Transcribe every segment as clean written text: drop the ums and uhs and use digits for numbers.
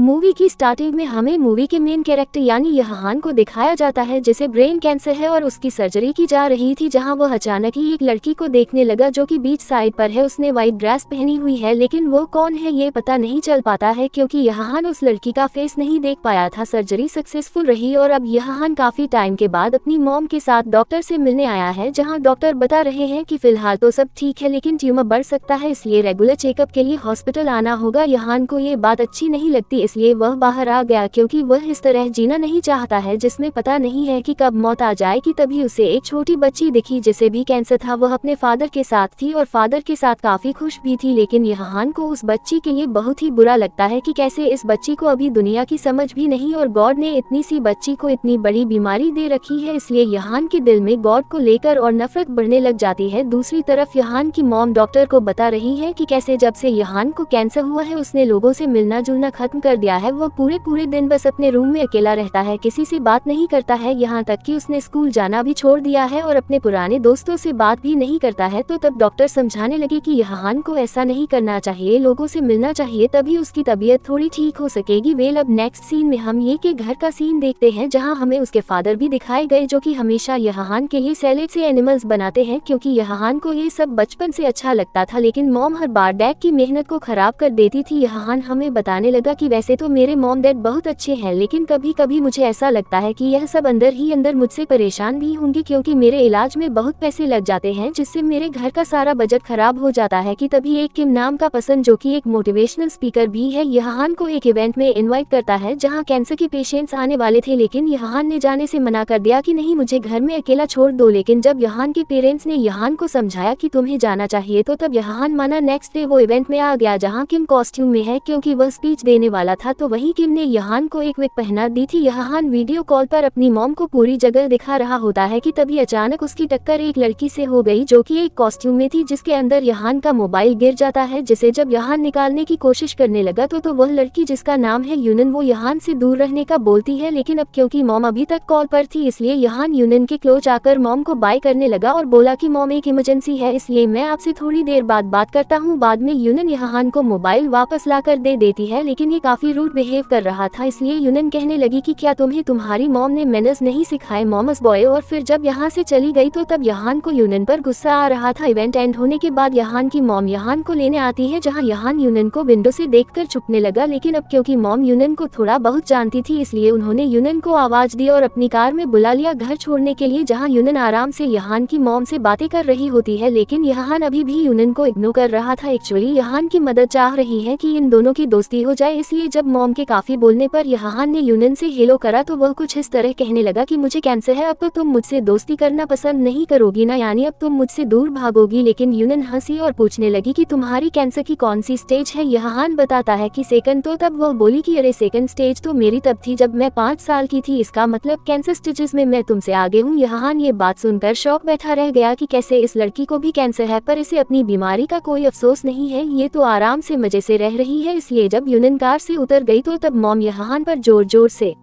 Movie की starting में हमें मूवी के मेन कैरेक्टर यानी यहान को दिखाया जाता है जिसे ब्रेन कैंसर है और उसकी सर्जरी की जा रही थी, जहां वह अचानक ही एक लड़की को देखने लगा जो कि बीच साइड पर है। उसने व्हाइट ड्रेस पहनी हुई है लेकिन वो कौन है ये पता नहीं चल पाता है क्योंकि यहान उस लड़की का फेस नहीं देख पाया था। सर्जरी सक्सेसफुल रही और अब यहान काफी टाइम के बाद अपनी मॉम के साथ डॉक्टर से मिलने आया है, जहाँ डॉक्टर बता रहे हैं कि फिलहाल तो सब ठीक है लेकिन ट्यूमर बढ़ सकता है, इसलिए रेगुलर चेकअप के लिए हॉस्पिटल आना होगा। यहान को ये बात अच्छी नहीं लगती इसलिए वह बाहर आ गया क्योंकि वह इस तरह जीना नहीं चाहता है जिसमें पता नहीं है कि कब मौत आ जाए कि तभी उसे एक छोटी बच्ची दिखी जिसे भी कैंसर था। वह अपने फादर के साथ थी और फादर के साथ काफी खुश भी थी, लेकिन यहान को उस बच्ची के लिए बहुत ही बुरा लगता है कि कैसे इस बच्ची को अभी दुनिया की समझ भी नहीं और गॉड ने इतनी सी बच्ची को इतनी बड़ी बीमारी दे रखी है, इसलिए यहान के दिल में गॉड को लेकर और नफरत बढ़ने लग जाती है। दूसरी तरफ यहान की मॉम डॉक्टर को बता रही है कि कैसे जब से यहान को कैंसर हुआ है उसने लोगों से मिलना जुलना खत्म कर दिया है। वो पूरे दिन बस अपने रूम में अकेला रहता है, किसी से बात नहीं करता है, यहाँ तक कि उसने स्कूल जाना भी छोड़ दिया है और अपने पुराने दोस्तों से बात भी नहीं करता है। तो तब डॉक्टर समझाने लगे कि यहान को ऐसा नहीं करना चाहिए, लोगों से मिलना चाहिए, तभी उसकी तबीयत थोड़ी ठीक हो सकेगी। वेल अब नेक्स्ट सीन में हम ये के घर का सीन देखते हैं जहाँ हमें उसके फादर भी दिखाए गए जो कि हमेशा यहान के लिए सैलेड से एनिमल्स बनाते हैं क्योंकि यहान को ये सब बचपन से अच्छा लगता था, लेकिन मॉम हर बार डैड की मेहनत को खराब कर देती थी। यहान हमें बताने लगा कि वैसे तो मेरे मॉम डैड बहुत अच्छे हैं लेकिन कभी कभी मुझे ऐसा लगता है कि यह सब अंदर ही अंदर मुझसे परेशान भी होंगे क्योंकि मेरे इलाज में बहुत पैसे लग जाते हैं जिससे मेरे घर का सारा बजट खराब हो जाता है। कि तभी एक किम नाम का पर्सन जो कि एक मोटिवेशनल स्पीकर भी है यहान को एक इवेंट में इनवाइट करता है जहां कैंसर के पेशेंट्स आने वाले थे, लेकिन यहान ने जाने से मना कर दिया कि नहीं मुझे घर में अकेला छोड़ दो। लेकिन जब यहान के पेरेंट्स ने यहान को समझाया कि तुम्हें जाना चाहिए तो तब यहान माना। नेक्स्ट डे वो इवेंट में आ गया जहां किम कॉस्ट्यूम में है क्योंकि वह स्पीच देने वाला था, तो वहीं किम ने यहान को एक विग पहना दी थी। यहान वीडियो कॉल पर अपनी मॉम को पूरी जगह दिखा रहा होता है कि तभी अचानक उसकी टक्कर एक लड़की से हो गई जो कि एक कॉस्ट्यूम में थी जिसके अंदर यहान का मोबाइल गिर जाता है, जिसे जब यहान निकालने की कोशिश करने लगा तो वह लड़की जिसका नाम है यूनन वो यहान से दूर रहने का बोलती है, लेकिन अब क्योंकि मॉम अभी तक कॉल पर थी इसलिए यहान यूनन के क्लोज आकर मॉम को बाय करने लगा और बोला कि मॉम एक इमरजेंसी है इसलिए मैं आपसे थोड़ी देर बाद बात करता हूँ। बाद में यूनन यहान को मोबाइल वापस लाकर दे देती है, लेकिन ये काफी रूड बिहेव कर रहा था इसलिए यूनन कहने लगी कि क्या तुम्हें तुम्हारी मॉम ने मैनर्स नहीं सिखाए मॉमस बॉय। और फिर जब यहाँ से चली गई तो तब यहान को यूनन पर गुस्सा आ रहा था। इवेंट एंड होने के बाद यहान की मॉम यहान को लेने आती है जहाँ यहान यूनन को विंडो से देखकर छुपने लगा, लेकिन अब क्योंकि मॉम यूनन को थोड़ा बहुत जानती थी इसलिए उन्होंने यूनन को आवाज दी और अपनी कार में बुला लिया घर छोड़ने के लिए, जहाँ यूनन आराम से यहान की मॉम से बातें कर रही होती है, लेकिन यहान अभी भी यूनन को इग्नोर कर रहा था। एक्चुअली यहान की मदद चाह रही है कि इन दोनों की दोस्ती हो जाए, इसलिए जब मॉम के काफी बोलने पर यहान ने यूनन से हेलो करा तो वह कुछ इस तरह कहने लगा कि मुझे कैंसर है, अब तो तुम मुझसे दोस्ती करना पसंद नहीं करोगी ना, यानी अब तुम मुझसे दूर भागोगी। लेकिन यूनन हंसी और पूछने लगी कि तुम्हारी कैंसर की कौन सी स्टेज है। यहान बताता है कि सेकंड। तो तब वह बोली कि अरे सेकंड स्टेज तो मेरी तब थी जब मैं 5 साल की थी, इसका मतलब कैंसर स्टेजेस में मैं तुमसे आगे हूँ। यहान ये बात सुनकर शॉक बैठा रह गया कि कैसे इस लड़की को भी कैंसर है पर इसे अपनी बीमारी का कोई अफसोस नहीं है, ये तो आराम से मजे से रह रही है। इसलिए जब यूनन कार से उतर गई तो तब मॉम यहान पर जोर जोर से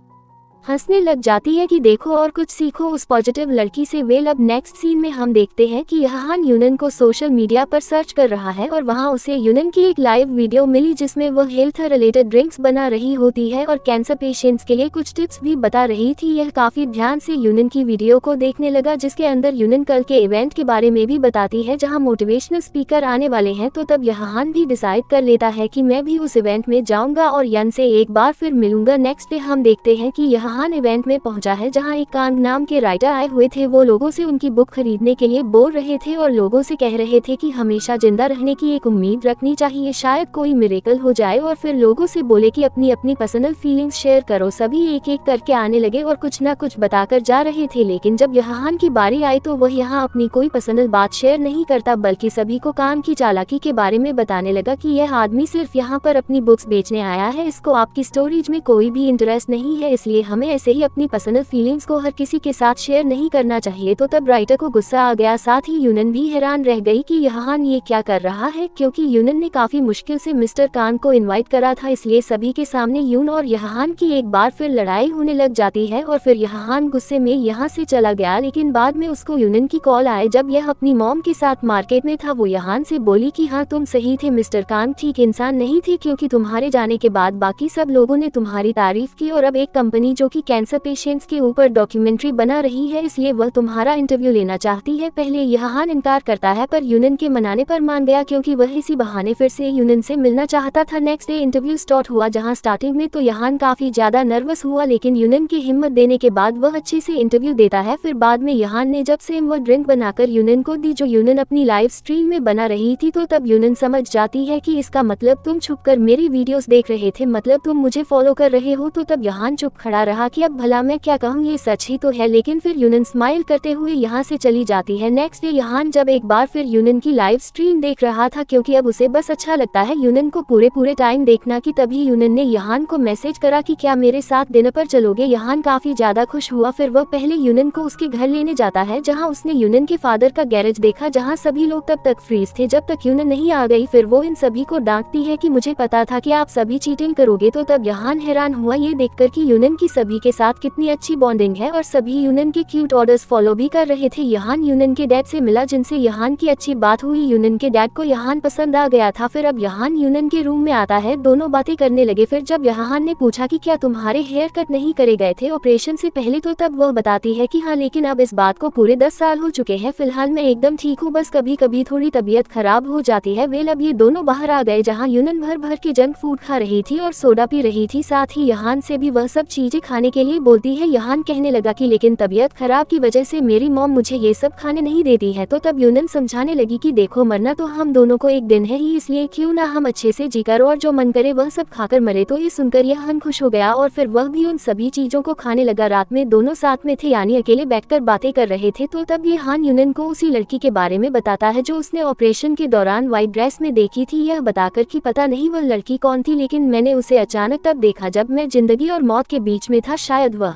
हंसने लग जाती है कि देखो और कुछ सीखो उस पॉजिटिव लड़की से। वेल अब नेक्स्ट सीन में हम देखते हैं कि यहान यूनन को सोशल मीडिया पर सर्च कर रहा है और वहां उसे यूनन की एक लाइव वीडियो मिली जिसमें वह हेल्थ रिलेटेड ड्रिंक्स बना रही होती है और कैंसर पेशेंट्स के लिए कुछ टिप्स भी बता रही थी। यह काफी ध्यान से यूनन की वीडियो को देखने लगा जिसके अंदर यूनन कल के इवेंट के बारे में भी बताती है जहाँ मोटिवेशनल स्पीकर आने वाले हैं। तो तब यहान भी डिसाइड कर लेता है कि मैं भी उस इवेंट में जाऊंगा और यन से एक बार फिर मिलूंगा। नेक्स्ट डे हम देखते हैं कि यहान इवेंट में पहुंचा है जहां एक कांग नाम के राइटर आए हुए थे। वो लोगों से उनकी बुक खरीदने के लिए बोल रहे थे और लोगों से कह रहे थे कि हमेशा जिंदा रहने की एक उम्मीद रखनी चाहिए, शायद कोई मिरेकल हो जाए, और फिर लोगों से बोले कि अपनी अपनी पर्सनल फीलिंग्स शेयर करो। सभी एक एक करके आने लगे और कुछ न कुछ बताकर जा रहे थे, लेकिन जब यहान की बारी आई तो वह यहाँ अपनी कोई पर्सनल बात शेयर नहीं करता बल्कि सभी को काम की चालाकी के बारे में बताने लगा कि यह आदमी सिर्फ यहाँ पर अपनी बुक्स बेचने आया है, इसको आपकी स्टोरीज में कोई भी इंटरेस्ट नहीं है, इसलिए हमें हमें ऐसे ही अपनी पर्सनल फीलिंग्स को हर किसी के साथ शेयर नहीं करना चाहिए। तो तब राइटर को गुस्सा आ गया, साथ ही यूनन भी हैरान रह गई कि यहान ये क्या कर रहा है, क्योंकि यूनन ने काफी मुश्किल से मिस्टर कान को इनवाइट करा था, इसलिए सभी के सामने यून और यहान की एक बार फिर लड़ाई होने लग जाती है और फिर यहान गुस्से में यहाँ से चला गया। लेकिन बाद में उसको यूनन की कॉल आए जब यह अपनी मॉम के साथ मार्केट में था। वो यहान से बोली कि हाँ तुम सही थे, मिस्टर कान ठीक इंसान नहीं थे, क्योंकि तुम्हारे जाने के बाद बाकी सब लोगों ने तुम्हारी तारीफ की और अब एक कंपनी जो कि कैंसर पेशेंट्स के ऊपर डॉक्यूमेंट्री बना रही है, इसलिए वह तुम्हारा इंटरव्यू लेना चाहती है। पहले यहान इनकार करता है पर यूनन के मनाने पर मान गया, क्योंकि वह इसी बहाने फिर से यूनन से मिलना चाहता था। नेक्स्ट डे इंटरव्यू स्टार्ट हुआ, जहाँ स्टार्टिंग में तो यहान काफी ज्यादा नर्वस हुआ, लेकिन यूनन की हिम्मत देने के बाद वह अच्छे से इंटरव्यू देता है। फिर बाद में यहान ने जब से वह ड्रिंक बनाकर यूनन को दी जो यूनन अपनी लाइव स्ट्रीम में बना रही थी, तो तब यूनन समझ जाती है कि इसका मतलब तुम छुपकर मेरी वीडियोस देख रहे थे, मतलब तुम मुझे फॉलो कर रहे हो। तो तब यहान चुप खड़ा रहा कि अब भला मैं क्या कहूँ, ये सच ही तो है। लेकिन फिर यूनन स्माइल करते हुए यहाँ से चली जाती है। नेक्स्ट डे यहान जब एक बार फिर यूनन की लाइव स्ट्रीम देख रहा था, क्योंकि अब उसे बस अच्छा लगता है यूनन को पूरे टाइम देखना, कि तभी यूनन ने यहान को मैसेज करा कि क्या मेरे साथ डिनर पर चलोगे। यहान काफी ज्यादा खुश हुआ। फिर वह पहले यूनन को उसके घर लेने जाता है, जहाँ उसने यूनन के फादर का गैरेज देखा, जहाँ सभी लोग तब तक फ्रीज थे जब तक यूनन नहीं आ गई। फिर वो इन सभी को डांटती है कि मुझे पता था कि आप सभी चीटिंग करोगे। तो तब यहान हैरान हुआ ये देखकर कि यूनन की सभी के साथ कितनी अच्छी बॉन्डिंग है और सभी यूनन के क्यूट ऑर्डर्स फॉलो भी कर रहे थे। यहान यूनन के डैड से मिला, जिनसे यहान की अच्छी बात हुई। यूनन के डैड को यहान पसंद आ गया था। फिर अब यहान यूनन के रूम में आता है, दोनों बातें करने लगे। फिर जब यहान ने पूछा कि क्या तुम्हारे हेयर कट नहीं करे गए थे ऑपरेशन से पहले, तो तब वह बताती है कि हाँ, लेकिन अब इस बात को पूरे 10 साल हो चुके हैं, फिलहाल मैं एकदम ठीक हूँ, बस कभी कभी थोड़ी तबीयत खराब हो जाती है। वेल अब ये दोनों बाहर आ गए, जहाँ यूनन भर के जंक फूड खा रही थी और सोडा पी रही थी। साथ ही यहान से भी वह सब चीजें खाने के लिए बोलती है। यहान कहने लगा कि लेकिन तबीयत खराब की वजह से मेरी मॉम मुझे ये सब खाने नहीं देती है। तो तब यूनन समझाने लगी कि देखो, मरना तो हम दोनों को एक दिन है ही, इसलिए क्यों ना हम अच्छे से जीकर और जो मन करे वह सब खाकर मरे। तो ये सुनकर यहान खुश हो गया और फिर वह भी उन सभी चीजों को खाने लगा। रात में दोनों साथ में थे, यानी अकेले बैठकर बातें कर रहे थे। तो तब यहान यूनन को उसी लड़की के बारे में बताता है जो उसने ऑपरेशन के दौरान व्हाइट ड्रेस में देखी थी, यह बताकर कि पता नहीं वह लड़की कौन थी, लेकिन मैंने उसे अचानक तब देखा जब मैं जिंदगी और मौत के बीच में था, शायद वह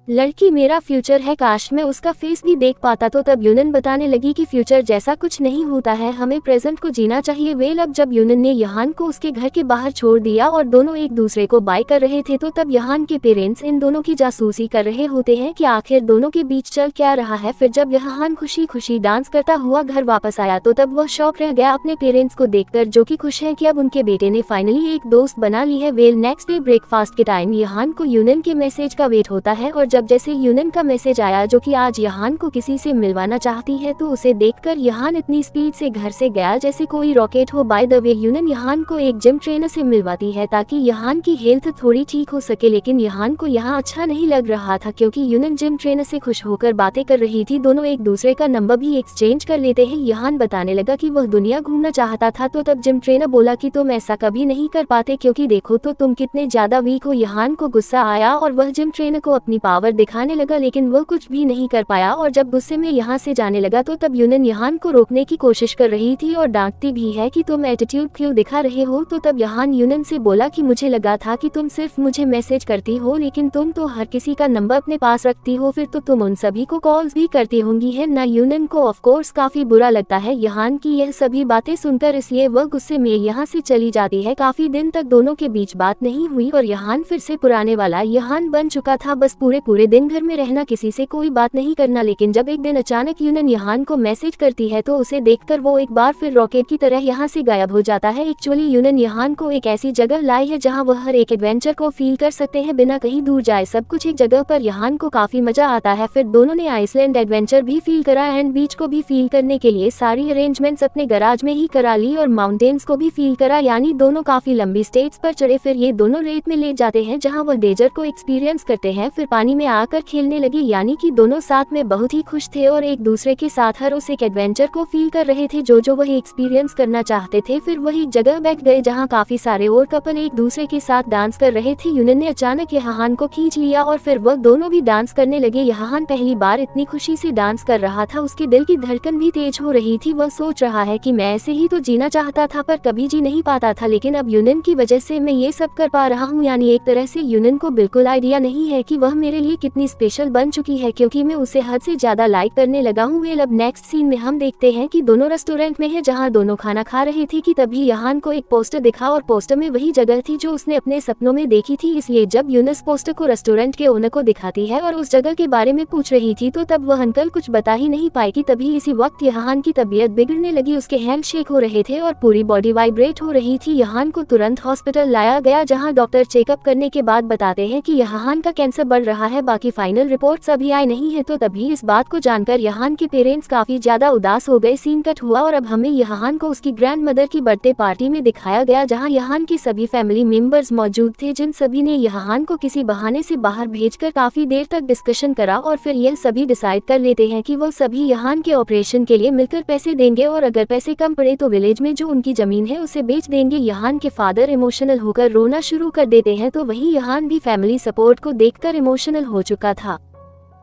लड़की मेरा फ्यूचर है, काश मैं उसका फेस भी देख पाता। तो तब यूनन बताने लगी कि फ्यूचर जैसा कुछ नहीं होता है, हमें प्रेजेंट को जीना चाहिए। वेल अब जब यूनन ने यहान को उसके घर के बाहर छोड़ दिया और दोनों एक दूसरे को बाय कर रहे थे, तो तब यहान के पेरेंट्स इन दोनों की जासूसी कर रहे होते हैं कि आखिर दोनों के बीच चल क्या रहा है। फिर जब यहान खुशी खुशी डांस करता हुआ घर वापस आया, तो तब वह शॉक रह गया अपने पेरेंट्स को देखकर, जो कि खुश है कि अब उनके बेटे ने फाइनली एक दोस्त बना ली है। वेल नेक्स्ट डे ब्रेकफास्ट के टाइम यहान को यूनन के मैसेज का वेट होता है और जब जैसे यूनन का मैसेज आया जो कि आज यहान को किसी से मिलवाना चाहती है, तो उसे देखकर यहान इतनी स्पीड से घर से गया जैसे कोई रॉकेट हो। बाय द वे यूनन यहान को एक जिम ट्रेनर से मिलवाती है ताकि यहान की हेल्थ थोड़ी ठीक हो सके, लेकिन यहान को यहाँ अच्छा नहीं लग रहा था क्योंकि यूनन जिम ट्रेनर से खुश होकर बातें कर रही थी। दोनों एक दूसरे का नंबर भी एक्सचेंज कर लेते हैं। यहान बताने लगा कि वह दुनिया घूमना चाहता था, तो तब जिम ट्रेनर बोला कि तुम ऐसा कभी नहीं कर पाते क्योंकि देखो तो तुम कितने ज्यादा वीक हो। यहान को गुस्सा आया और वह जिम ट्रेनर को अपनी पावर दिखाने लगा, लेकिन वह कुछ भी नहीं कर पाया और जब गुस्से में यहाँ से जाने लगा, तो तब यूनन यहान को रोकने की कोशिश कर रही थी और डांटती भी है कि तुम एटीट्यूड क्यों दिखा रहे हो। तो तब यहान यूनन से बोला कि मुझे लगा था कि तुम सिर्फ मुझे मैसेज करती हो, लेकिन तुम तो हर किसी का नंबर अपने पास रखती हो, फिर तो तुम उन सभी को कॉल्स भी करती होंगी है ना। यूनन को ऑफ कोर्स काफी बुरा लगता है यहान की यह सभी बातें सुनकर, इसलिए वह गुस्से में यहाँ से चली जाती है। काफी दिन तक दोनों के बीच बात नहीं हुई और यहान फिर से पुराने वाला यहान बन चुका था, बस पूरे दिन घर में रहना, किसी से कोई बात नहीं करना। लेकिन जब एक दिन अचानक यूनन यहान को मैसेज करती है, तो उसे देखकर वो एक बार फिर रॉकेट की तरह यहाँ से गायब हो जाता है। एक्चुअली यूनन यहान को एक ऐसी जगह लाई है जहाँ वह हर एक एडवेंचर को फील कर सकते हैं बिना कहीं दूर जाए, सब कुछ एक जगह पर। यहान को काफी मजा आता है। फिर दोनों ने आइसलैंड एडवेंचर भी फील करा एंड बीच को भी फील करने के लिए सारी अरेंजमेंट्स अपने गराज में ही करा ली और माउंटेन्स को भी फील करा, यानी दोनों काफी लंबी स्टेट्स पर चढ़े। फिर ये दोनों रेत में ले जाते हैं जहाँ वह डेजर्ट को एक्सपीरियंस करते हैं। फिर पानी में आकर खेलने लगे, यानी कि दोनों साथ में बहुत ही खुश थे और एक दूसरे के साथ हर उस एक एडवेंचर को फील कर रहे थे जो वही एक्सपीरियंस करना चाहते थे। फिर वही जगह बैठ गए जहाँ काफी सारे और कपल एक दूसरे के साथ डांस कर रहे थे। यूनन ने अचानक यहान को खींच लिया और फिर वह दोनों भी डांस करने लगे। यहान पहली बार इतनी खुशी से डांस कर रहा था, उसके दिल की धड़कन भी तेज हो रही थी। वह सोच रहा है कि मैं ऐसे ही तो जीना चाहता था पर कभी जी नहीं पाता था, लेकिन अब यूनन की वजह से मैं ये सब कर पा रहा हूँ। यानी एक तरह से यूनन को बिल्कुल आइडिया नहीं है कि वह मेरे लिए कितनी स्पेशल बन चुकी है, क्योंकि मैं उसे हद से ज्यादा लाइक करने लगा हूँ। वेल अब नेक्स्ट सीन में हम देखते हैं कि दोनों रेस्टोरेंट में है जहाँ दोनों खाना खा रहे थे कि तभी यहान को एक पोस्टर दिखा और पोस्टर में वही जगह थी जो उसने अपने सपनों में देखी थी। इसलिए जब यूनस पोस्टर को रेस्टोरेंट के ओनर को दिखाती है और उस जगह के बारे में पूछ रही थी तो तब वह अंकल कुछ बता ही नहीं पाई कि तभी इसी वक्त यहान की तबीयत बिगड़ने लगी। उसके हैंड शेक हो रहे थे और पूरी बॉडी वाइब्रेट हो रही थी। यहान को तुरंत हॉस्पिटल लाया गया जहाँ डॉक्टर चेकअप करने के बाद बताते हैं कि यहान का कैंसर बढ़ रहा है। बाकी फाइनल रिपोर्ट्स अभी आई नहीं है। तो तभी इस बात को जानकर यहान के पेरेंट्स काफी ज्यादा उदास हो गए। सीन कट हुआ और अब हमें यहान को उसकी ग्रैंड मदर की बर्थडे पार्टी में दिखाया गया जहां यहान के सभी फैमिली मेंबर्स मौजूद थे, जिन सभी ने यहान को किसी बहाने से बाहर भेजकर काफी देर तक डिस्कशन करा और फिर यह सभी डिसाइड कर लेते हैं कि वो सभी यहान के ऑपरेशन के लिए मिलकर पैसे देंगे और अगर पैसे कम पड़े तो विलेज में जो उनकी जमीन है उसे बेच देंगे। यहान के फादर इमोशनल होकर रोना शुरू कर देते हैं तो वही यहान भी फैमिली सपोर्ट को देखकर इमोशनल हो चुका था,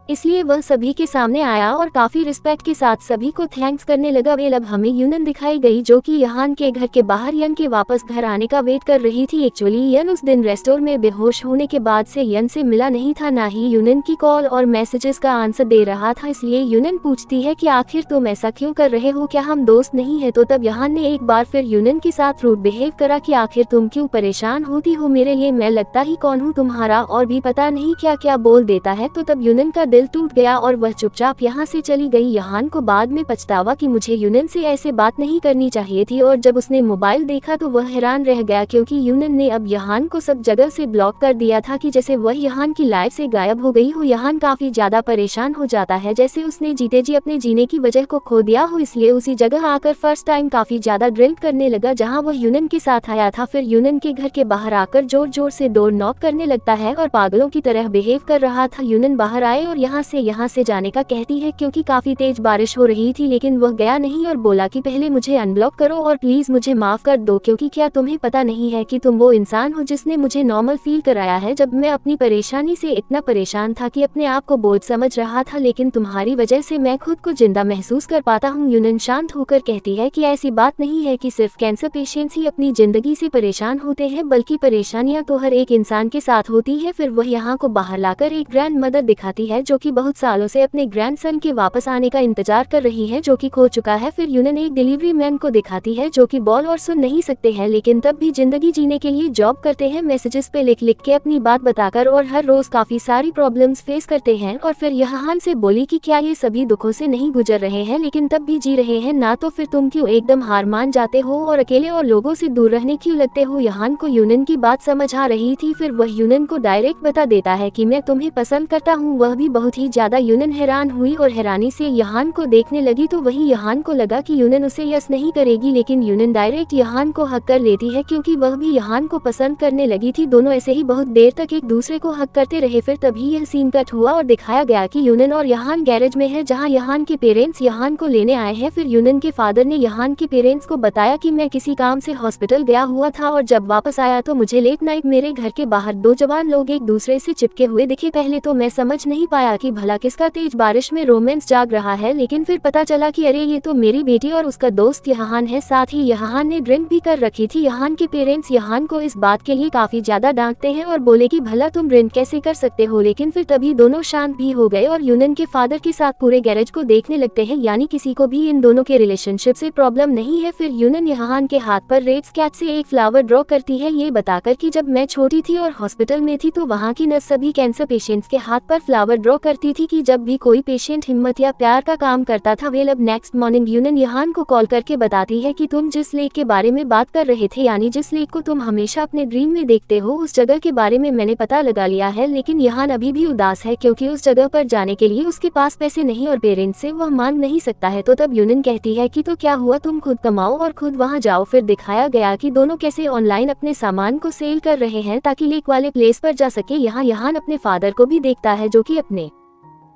इसलिए वह सभी के सामने आया और काफी रिस्पेक्ट के साथ सभी को थैंक्स करने लगा। वेल अब हमें यूनन दिखाई गई जो कि यहान के घर के बाहर यन के वापस घर आने का वेट कर रही थी। एक्चुअली यन उस दिन रेस्टोरेंट में बेहोश होने के बाद से यन से मिला नहीं था, ना ही यूनन की कॉल और मैसेजेस का आंसर दे रहा था। इसलिए यूनन पूछती है कि आखिर तुम ऐसा क्यों कर रहे हो, क्या हम दोस्त नहीं है? तो तब यहान ने एक बार फिर यूनन के साथ रूड बिहेव करा कि आखिर तुम क्यों परेशान होती हो मेरे लिए, मैं लगता ही कौन हूँ तुम्हारा, और भी पता नहीं क्या क्या बोल देता है। तो तब यूनन का दिल टूट गया और वह चुपचाप यहाँ से चली गई। यहान को बाद में पछतावा कि मुझे यूनन से ऐसे बात नहीं करनी चाहिए थी, और जब उसने मोबाइल देखा तो वह हैरान रह गया क्योंकि यूनन ने अब यहान को सब जगह से ब्लॉक कर दिया था कि जैसे वह यहान की लाइफ से गायब हो गई हो। यहान काफी ज्यादा परेशान हो जाता है, जैसे उसने जीते जी अपने जीने की वजह को खो दिया हो। इसलिए उसी जगह आकर फर्स्ट टाइम काफी ज्यादा ड्रिंक करने लगा जहाँ वह यूनन के साथ आया था। फिर यूनन के घर के बाहर आकर जोर जोर से डोर नॉक करने लगता है और पागलों की तरह बिहेव कर रहा था। यूनन बाहर आए और यहाँ से जाने का कहती है क्योंकि काफी तेज बारिश हो रही थी, लेकिन वह गया नहीं और बोला कि पहले मुझे अनब्लॉक करो और प्लीज मुझे माफ कर दो, क्योंकि क्या तुम्हें पता नहीं है कि तुम वो इंसान हो जिसने मुझे नॉर्मल फील कराया है जब मैं अपनी परेशानी से इतना परेशान था कि अपने आप को बोझ समझ रहा था, लेकिन तुम्हारी वजह से मैं खुद को जिंदा महसूस कर पाता हूँ। यूनन शांत होकर कहती है कि ऐसी बात नहीं है कि सिर्फ कैंसर पेशेंट्स ही अपनी जिंदगी से परेशान होते हैं, बल्कि परेशानियां तो हर एक इंसान के साथ होती है। फिर वह यहाँ को बाहर लाकर एक ग्रैंड मदर दिखाती है जो कि बहुत सालों से अपने ग्रैंडसन के वापस आने का इंतजार कर रही है जो कि खो चुका है। फिर यूनन एक डिलीवरी मैन को दिखाती है जो कि बोल और सुन नहीं सकते हैं, लेकिन तब भी जिंदगी जीने के लिए जॉब करते हैं, मैसेजेस पे लिख लिख के अपनी बात बताकर, और हर रोज काफी सारी प्रॉब्लम्स फेस करते हैं। और फिर यहान से बोली कि क्या ये सभी दुखों से नहीं गुजर रहे हैं लेकिन तब भी जी रहे हैं ना, तो फिर तुम क्यों एकदम हार मान जाते हो और अकेले और लोगों से दूर रहने क्यों लगते हो? यहान को यूनन की बात समझ आ रही थी। फिर वह यूनन को डायरेक्ट बता देता है कि मैं तुम्हें पसंद करता हूँ, वह भी बहुत ही ज्यादा। यूनन हैरान हुई और हैरानी से यहान को देखने लगी, तो वही यहान को लगा कि यूनन उसे यस नहीं करेगी, लेकिन यूनन डायरेक्ट यहान को हक कर लेती है क्योंकि वह भी यहान को पसंद करने लगी थी। दोनों ऐसे ही बहुत देर तक एक दूसरे को हक करते रहे। फिर तभी यह सीन कट हुआ और दिखाया गया कि यूनन और यहान गैरेज में है जहां यहान के पेरेंट्स यहान को लेने आए हैं। फिर यूनन के फादर ने यहान के पेरेंट्स को बताया कि मैं किसी काम से हॉस्पिटल गया हुआ था और जब वापस आया तो मुझे लेट नाइट मेरे घर के बाहर दो जवान लोग एक दूसरे से चिपके हुए दिखे। पहले तो मैं समझ नहीं पाया कि भला किसका तेज बारिश में रोमांस जाग रहा है, लेकिन फिर पता चला कि अरे ये तो मेरी बेटी और उसका दोस्त यहान है। साथ ही यहान ने ड्रिंक भी कर रखी थी। यहान के पेरेंट्स यहान को इस बात के लिए काफी ज्यादा डांटते हैं और बोले कि भला तुम ड्रिंक कैसे कर सकते हो, लेकिन फिर तभी दोनों शांत भी हो गए और यूनन के फादर के साथ पूरे गैरेज को देखने लगते हैं, यानी किसी को भी इन दोनों के रिलेशनशिप से प्रॉब्लम नहीं है। फिर यूनन यहान के हाथ पर रेड स्केच से एक फ्लावर ड्रॉ करती है, ये बताकर कि जब मैं छोटी थी और हॉस्पिटल में थी तो वहाँ की नर्स सभी कैंसर पेशेंट्स के हाथ पर फ्लावर ड्रॉ ड्रॉ करती थी कि जब भी कोई पेशेंट हिम्मत या प्यार का काम करता था। वेल अब नेक्स्ट मॉर्निंग यूनन यहान को कॉल करके बताती है कि तुम जिस लेक के बारे में बात कर रहे थे, यानी जिस लेक को तुम हमेशा अपने ड्रीम में देखते हो, उस जगह के बारे में मैंने पता लगा लिया है। लेकिन यहान अभी भी उदास है क्योंकि उस जगह पर जाने के लिए उसके पास पैसे नहीं और पेरेंट्स से वह मांग नहीं सकता है। तो तब यूनन कहती है कि तो क्या हुआ, तुम खुद कमाओ और खुद वहां जाओ। फिर दिखाया गया कि दोनों कैसे ऑनलाइन अपने सामान को सेल कर रहे हैं ताकि लेक वाले प्लेस पर जा सके। यहाँ यहान अपने फादर को भी देखता है जो कि अपने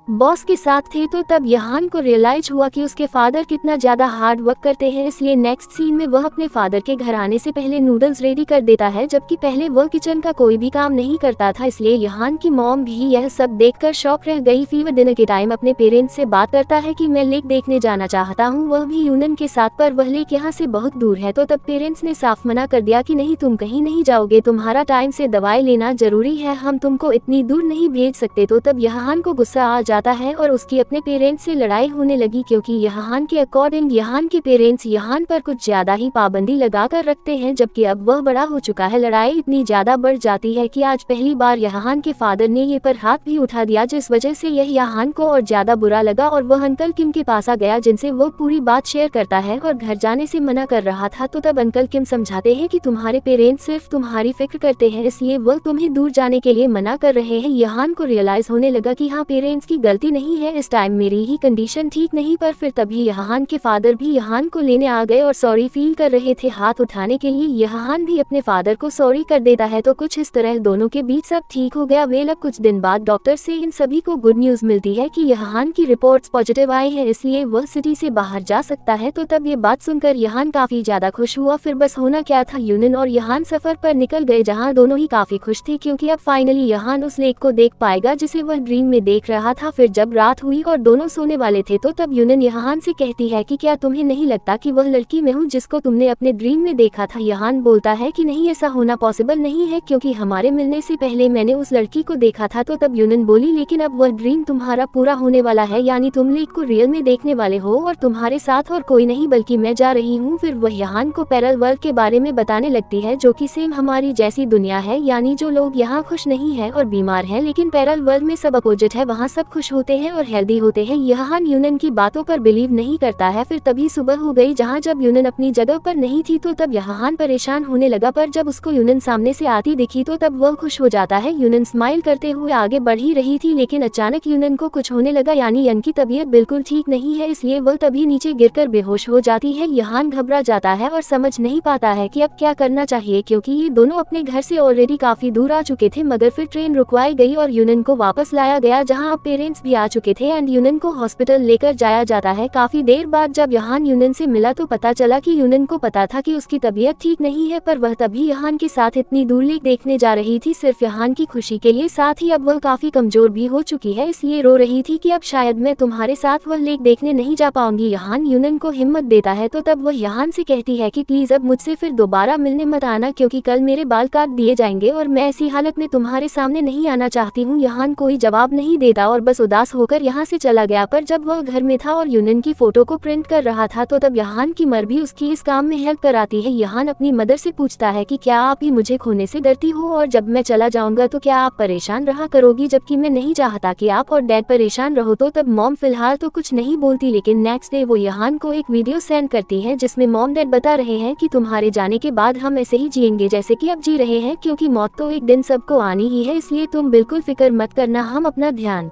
बॉस के साथ थे। तो तब यहान को रियलाइज हुआ कि उसके फादर कितना ज्यादा हार्ड वर्क करते हैं, इसलिए नेक्स्ट सीन में वह अपने फादर के घर आने से पहले नूडल्स रेडी कर देता है, जबकि पहले वह किचन का कोई भी काम नहीं करता था। इसलिए यहान की मॉम भी यह सब देखकर शॉक रह गई। फिर डिनर के टाइम अपने पेरेंट्स से बात करता है कि मैं लेक देखने जाना चाहता हूँ, वह भी यूनन के साथ, पर वह लेक यहाँ से बहुत दूर है। तो तब पेरेंट्स ने साफ मना कर दिया कि नहीं, तुम कहीं नहीं जाओगे, तुम्हारा टाइम से दवाई लेना जरूरी है, हम तुमको इतनी दूर नहीं भेज सकते। तो तब यहान को गुस्सा आ जाता है और उसकी अपने पेरेंट्स से लड़ाई होने लगी क्योंकि यहान के अकॉर्डिंग यहान के पेरेंट्स यहान पर कुछ ज्यादा ही पाबंदी लगा कर रखते हैं, जबकि अब वह बड़ा हो चुका है। लड़ाई इतनी ज्यादा बढ़ जाती है कि आज पहली बार यहान के फादर ने ये पर हाथ भी उठा दिया, जिस वजह से यह यहान को और ज्यादा बुरा लगा और वह अंकल किम के पास आ गया, जिनसे वो पूरी बात शेयर करता है और घर जाने से मना कर रहा था। तो तब अंकल किम समझाते हैं कि तुम्हारे पेरेंट्स सिर्फ तुम्हारी फिक्र करते हैं, इसलिए वह तुम्हें दूर जाने के लिए मना कर रहे हैं। यहान को रियलाइज होने लगा कि हाँ, पेरेंट्स की गलती नहीं है, इस टाइम मेरी ही कंडीशन ठीक नहीं। पर फिर तभी यहान के फादर भी यहान को लेने आ गए और सॉरी फील कर रहे थे हाथ उठाने के लिए। यहान भी अपने फादर को सॉरी कर देता है। तो कुछ इस तरह दोनों के बीच सब ठीक हो गया। वेल अब कुछ दिन बाद डॉक्टर से इन सभी को गुड न्यूज मिलती है कि यहान की रिपोर्ट्स पॉजिटिव आई है, इसलिए वह सिटी से बाहर जा सकता है। तो तब ये बात सुनकर यहान काफी ज्यादा खुश हुआ। फिर बस होना क्या था, यूनन और यहान सफर पर निकल गए जहाँ दोनों ही काफी खुश थे क्योंकि अब फाइनली यहान उस लेक को देख पाएगा जिसे वह ड्रीम में देख रहा था। फिर जब रात हुई और दोनों सोने वाले थे तो तब यूनन यहान से कहती है कि क्या तुम्हें नहीं लगता कि वह लड़की मैं हूँ जिसको तुमने अपने ड्रीम में देखा था। यहान बोलता है कि नहीं, ऐसा होना पॉसिबल नहीं है क्योंकि हमारे मिलने से पहले मैंने उस लड़की को देखा था। तो तब यूनन बोली लेकिन अब वह ड्रीम तुम्हारा पूरा होने वाला है, यानी तुम लेक को रियल में देखने वाले हो और तुम्हारे साथ और कोई नहीं बल्कि मैं जा रही हूँ। फिर वह यहान को पैरल वर्ल्ड के बारे में बताने लगती है जो कि सेम हमारी जैसी दुनिया है, यानी जो लोग यहाँ खुश नहीं है और बीमार है, लेकिन पैरल वर्ल्ड में सब अपोजिट है, वहाँ सब खुश होते हैं और हेल्दी होते हैं। यहान यूनन की बातों पर बिलीव नहीं करता है। फिर तभी सुबह हो गई जहाँ जब यूनन अपनी जगह पर नहीं थी। तो तब यहान परेशान होने लगा, पर जब उसको यूनन सामने से आती दिखी तो तब वह खुश हो जाता है। यूनन स्माइल करते हुए आगे बढ़ ही रही थी, लेकिन अचानक यूनन को कुछ होने लगा, यानी यन की तबीयत बिल्कुल ठीक नहीं है, इसलिए वह तभी नीचे गिरकर बेहोश हो जाती है। यहान घबरा जाता है और समझ नहीं पाता है कि अब क्या करना चाहिए क्योंकि ये दोनों अपने घर से ऑलरेडी काफी दूर आ चुके थे। मगर फिर ट्रेन रुकवाई गई और यूनन को वापस लाया गया जहाँ अब पेरेंट्स भी आ चुके थे एंड यूनन को हॉस्पिटल लेकर जाया जाता है। काफी देर बाद जब यहान यूनन से मिला तो पता चला कि यूनन को पता था कि उसकी तबीयत ठीक नहीं है, पर वह तभी यहान के साथ इतनी दूर लेक देखने जा रही थी सिर्फ यहान की खुशी के लिए। साथ ही अब वह काफी कमजोर भी हो चुकी है, इसलिए रो रही थी कि अब शायद मैं तुम्हारे साथ वह लेक देखने नहीं जा पाऊंगी। यहान यूनन को हिम्मत देता है तो तब वह यहान से कहती है कि प्लीज अब मुझसे फिर दोबारा मिलने मत आना क्योंकि कल मेरे बाल काट दिए जाएंगे और मैं ऐसी हालत में तुम्हारे सामने नहीं आना चाहती हूँ। यहान कोई जवाब नहीं देता और बस उदास होकर यहाँ से चला गया। पर जब वह घर में था और यूनन की फोटो को प्रिंट कर रहा था तो तब यहान की मर भी उसकी इस काम में हेल्प कराती है। यहान अपनी मदर से पूछता है कि क्या आप ही मुझे खोने से डरती हो और जब मैं चला जाऊंगा तो क्या आप परेशान रहा करोगी, जबकि मैं नहीं चाहता कि आप और डैड परेशान रहो। तो तब मॉम फिलहाल तो कुछ नहीं बोलती, लेकिन नेक्स्ट डे वो यहान को एक वीडियो सेंड करती है जिसमें मॉम डैड बता रहे हैं कि तुम्हारे जाने के बाद हम ऐसे ही जिएंगे जैसे कि अब जी रहे हैं क्योंकि मौत तो एक दिन सबको आनी ही है, इसलिए तुम बिल्कुल फिक्र मत करना, हम अपना ध्यान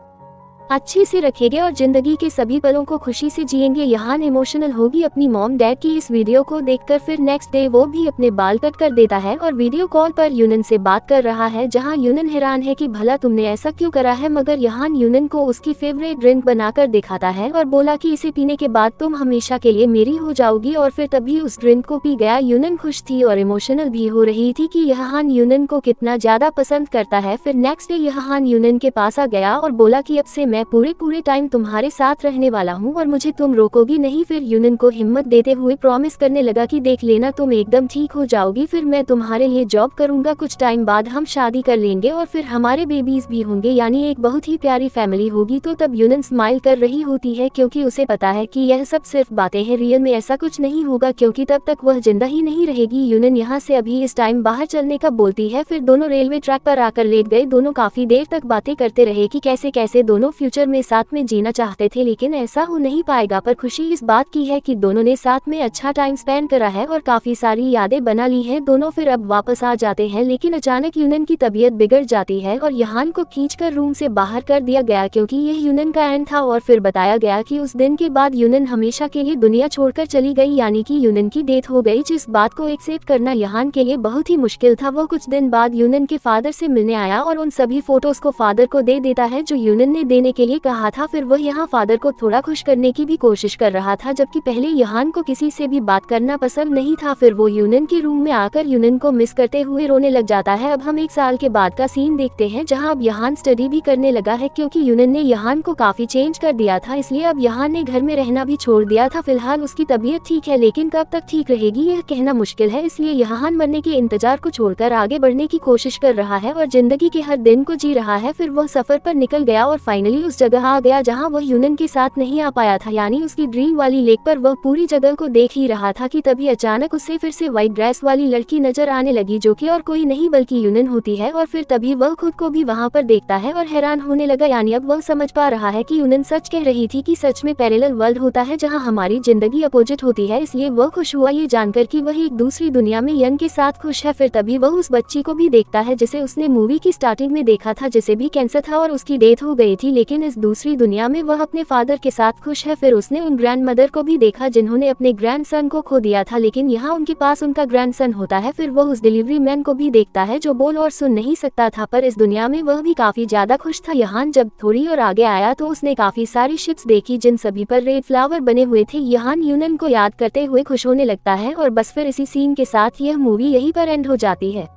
अच्छे से रखेंगे और जिंदगी के सभी पलों को खुशी से जिएंगे। यहान इमोशनल होगी अपनी मॉम डैड की इस वीडियो को देखकर। फिर नेक्स्ट डे वो भी अपने बाल कट कर देता है और वीडियो कॉल पर यूनन से बात कर रहा है जहां यूनन हैरान है कि भला तुमने ऐसा क्यों करा है, मगर यहान यूनन को उसकी फेवरेट ड्रिंक बनाकर दिखाता है और बोला कि इसे पीने के बाद तुम हमेशा के लिए मेरी हो जाओगी और फिर तभी उस ड्रिंक को पी गया। यूनन खुश थी और इमोशनल भी हो रही थी कि यहान यूनन को कितना ज्यादा पसंद करता है। फिर नेक्स्ट डे यहान यूनन के पास आ गया और बोला कि अब से मैं मैं पूरे टाइम तुम्हारे साथ रहने वाला हूँ और मुझे तुम रोकोगी नहीं। फिर यूनिन को हिम्मत देते हुए प्रॉमिस करने लगा कि देख लेना तुम एकदम ठीक हो जाओगी, फिर मैं तुम्हारे लिए जॉब करूंगा, कुछ टाइम बाद हम शादी कर लेंगे और फिर हमारे बेबीज भी होंगे, यानी एक बहुत ही प्यारी फैमिली होगी। तो तब यूनिन स्माइल कर रही होती है क्योंकि उसे पता है कि यह सब सिर्फ बातें हैं, रियल में ऐसा कुछ नहीं होगा क्योंकि तब तक वह जिंदा ही नहीं रहेगी। यूनिन यहाँ से अभी इस टाइम बाहर चलने का बोलती है। फिर दोनों रेलवे ट्रैक पर आकर लेट गए। दोनों काफी देर तक बातें करते रहे कि कैसे कैसे दोनों फ्यूचर में साथ में जीना चाहते थे, लेकिन ऐसा हो नहीं पाएगा। पर खुशी इस बात की है कि दोनों ने साथ में अच्छा टाइम स्पेंड करा है और काफी सारी यादें बना ली है। दोनों फिर अब वापस आ जाते हैं, लेकिन अचानक यूनिन की तबीयत बिगड़ जाती है और यहान को खींचकर रूम से बाहर कर दिया गया क्योंकि यह यूनिन का एंड था। और फिर बताया गया कि उस दिन के बाद यूनिन हमेशा के लिए दुनिया छोड़कर चली गई, यानी कि यूनिन की डेथ हो गई। जिस बात को एक्सेप्ट करना यहान के लिए बहुत ही मुश्किल था। वो कुछ दिन बाद यूनिन के फादर से मिलने आया और उन सभी फोटोज को फादर को दे देता है जो यूनिन ने देने के लिए कहा था। फिर वह यहाँ फादर को थोड़ा खुश करने की भी कोशिश कर रहा था, जबकि पहले यहान को किसी से भी बात करना पसंद नहीं था। फिर वो यूनिन के रूम में आकर यूनिन को मिस करते हुए रोने लग जाता है। अब हम 1 साल के बाद का सीन देखते हैं जहाँ अब यहान स्टडी भी करने लगा है क्योंकि यूनिन ने यहान को काफी चेंज कर दिया था, इसलिए अब यहान ने घर में रहना भी छोड़ दिया था। फिलहाल उसकी तबीयत ठीक है, लेकिन कब तक ठीक रहेगी यह कहना मुश्किल है, इसलिए यहान मरने के इंतजार को छोड़कर आगे बढ़ने की कोशिश कर रहा है और जिंदगी के हर दिन को जी रहा है। फिर वह सफर पर निकल गया और फाइनली उस जगह आ गया जहाँ वह यूनिन के साथ नहीं आ पाया था, यानी उसकी ड्रीम वाली लेक पर। वह पूरी जगह को देख ही रहा था कि तभी अचानक उसे फिर से व्हाइट ड्रेस वाली लड़की नजर आने लगी, जो कि और कोई नहीं बल्कि यूनिन होती है। और फिर तभी वह खुद को भी वहाँ पर देखता है और हैरान होने लगा, यानी अब वह समझ पा रहा है कि यूनिन सच कह रही थी कि सच में पैरेलल वर्ल्ड होता है जहाँ हमारी जिंदगी अपोजिट होती है। इसलिए वह खुश हुआ ये जानकर कि वह एक दूसरी दुनिया में यंग के साथ खुश है। फिर तभी वह उस बच्ची को भी देखता है जिसे उसने मूवी की स्टार्टिंग में देखा था, जिसे भी कैंसर था और उसकी डेथ हो गई थी, लेकिन इस दूसरी दुनिया में वह अपने फादर के साथ खुश है। फिर उसने उन ग्रैंड मदर को भी देखा जिन्होंने अपने ग्रैंडसन को खो दिया था, लेकिन यहाँ उनके पास उनका ग्रैंडसन होता है। फिर वह उस डिलीवरी मैन को भी देखता है जो बोल और सुन नहीं सकता था, पर इस दुनिया में वह भी काफी ज्यादा खुश था। यहाँ जब थोड़ी और आगे आया तो उसने काफी सारी शिप्स देखी जिन सभी पर रेड फ्लावर बने हुए थे। यहाँ यूनिन को याद करते हुए खुश होने लगता है और बस फिर इसी सीन के साथ यह मूवी यहीं पर एंड हो जाती है।